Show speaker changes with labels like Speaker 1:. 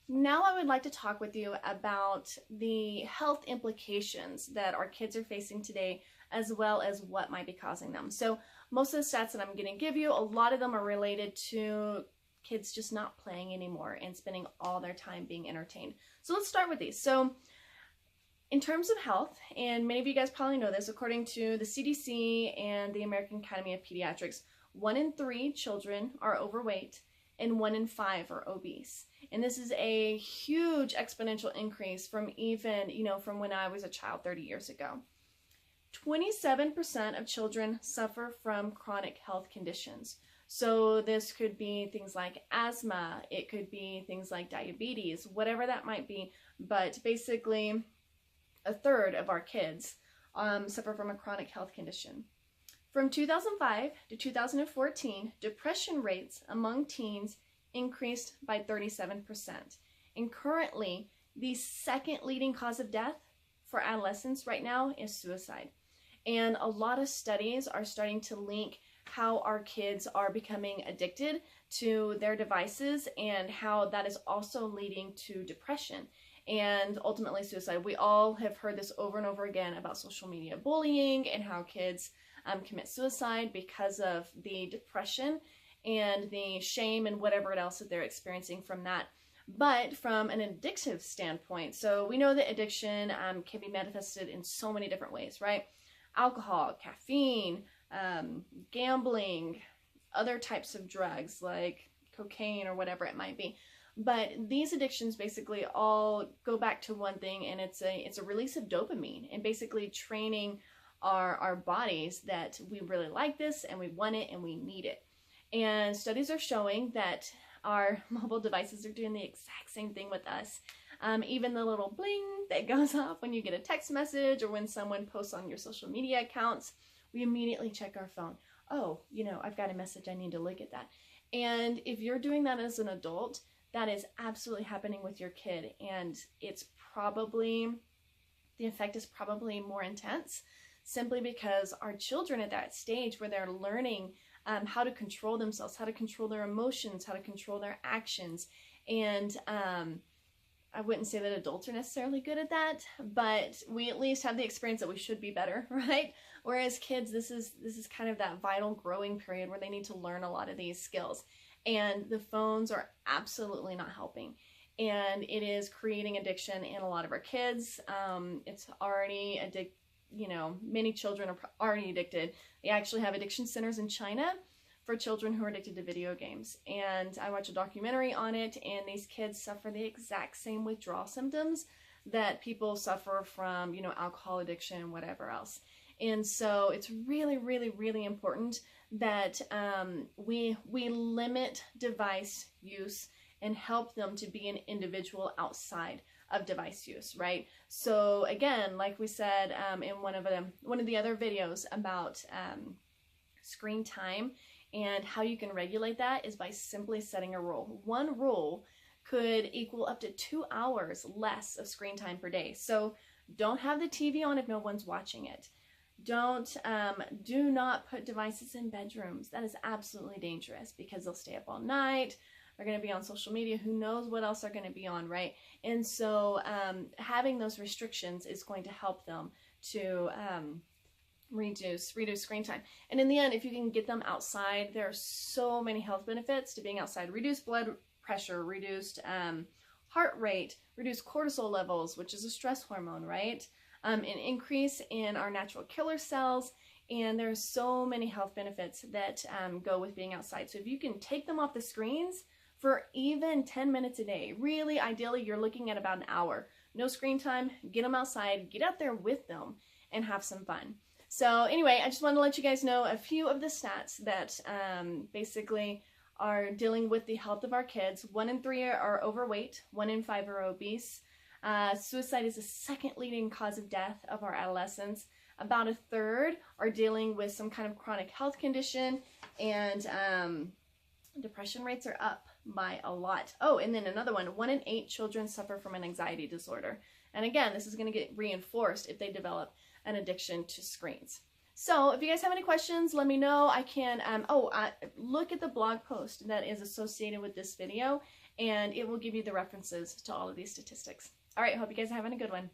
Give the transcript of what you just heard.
Speaker 1: Now I would like to talk with you about the health implications that our kids are facing today, as well as what might be causing them. So most of the stats that I'm going to give you, a lot of them are related to kids just not playing anymore and spending all their time being entertained. So let's start with these. So in terms of health, and many of you guys probably know this, according to the CDC and the American Academy of Pediatrics, 1 in 3 children are overweight and 1 in 5 are obese. And this is a huge exponential increase from even, from when I was a child 30 years ago. 27% of children suffer from chronic health conditions. So this could be things like asthma, it could be things like diabetes, whatever that might be, but basically a third of our kids suffer from a chronic health condition. From 2005 to 2014, depression rates among teens increased by 37%. And currently, the second leading cause of death for adolescents right now is suicide. And a lot of studies are starting to link how our kids are becoming addicted to their devices and how that is also leading to depression and ultimately suicide. We all have heard this over and over again about social media bullying and how kids commit suicide because of the depression and the shame and whatever else that they're experiencing from that. But from an addictive standpoint, so we know that addiction can be manifested in so many different ways, right? Alcohol, caffeine, gambling, other types of drugs like cocaine or whatever it might be. But these addictions basically all go back to one thing, and it's a release of dopamine and basically training our bodies that we really like this and we want it and we need it. And studies are showing that our mobile devices are doing the exact same thing with us. Even the little bling that goes off when you get a text message or when someone posts on your social media accounts, we immediately check our phone. Oh, I've got a message, I need to look at that. And if you're doing that as an adult, that is absolutely happening with your kid, and the effect is probably more intense simply because our children at that stage where they're learning how to control themselves, how to control their emotions, how to control their actions, and I wouldn't say that adults are necessarily good at that, but we at least have the experience that we should be better, right? Whereas kids, this is kind of that vital growing period where they need to learn a lot of these skills. And the phones are absolutely not helping. And it is creating addiction in a lot of our kids. It's already many children are already addicted. They actually have addiction centers in China for children who are addicted to video games. And I watched a documentary on it, and these kids suffer the exact same withdrawal symptoms that people suffer from, alcohol addiction and whatever else. And so it's really, really, really important that we limit device use and help them to be an individual outside of device use, right? So again, like we said in one of the other videos about screen time and how you can regulate that is by simply setting a rule. One rule could equal up to 2 hours less of screen time per day. So don't have the TV on if no one's watching it. Do not put devices in bedrooms. That is absolutely dangerous because they'll stay up all night. They're going to be on social media. Who knows what else they're going to be on, right? And so having those restrictions is going to help them to reduce screen time. And in the end, if you can get them outside, there are so many health benefits to being outside. Reduced blood pressure, reduced heart rate, reduced cortisol levels, which is a stress hormone, right? An increase in our natural killer cells, and there's so many health benefits that go with being outside. So if you can take them off the screens for even 10 minutes a day, really ideally you're looking at about an hour. No screen time, get them outside, get out there with them, and have some fun. So anyway, I just wanted to let you guys know a few of the stats that basically are dealing with the health of our kids. 1 in 3 are overweight, 1 in 5 are obese. Suicide is the second leading cause of death of our adolescents. About a third are dealing with some kind of chronic health condition, and depression rates are up by a lot. Oh, and then another one, 1 in 8 children suffer from an anxiety disorder. And again, this is going to get reinforced if they develop an addiction to screens. So if you guys have any questions, let me know. I can, look at the blog post that is associated with this video, and it will give you the references to all of these statistics. All right, hope you guys are having a good one.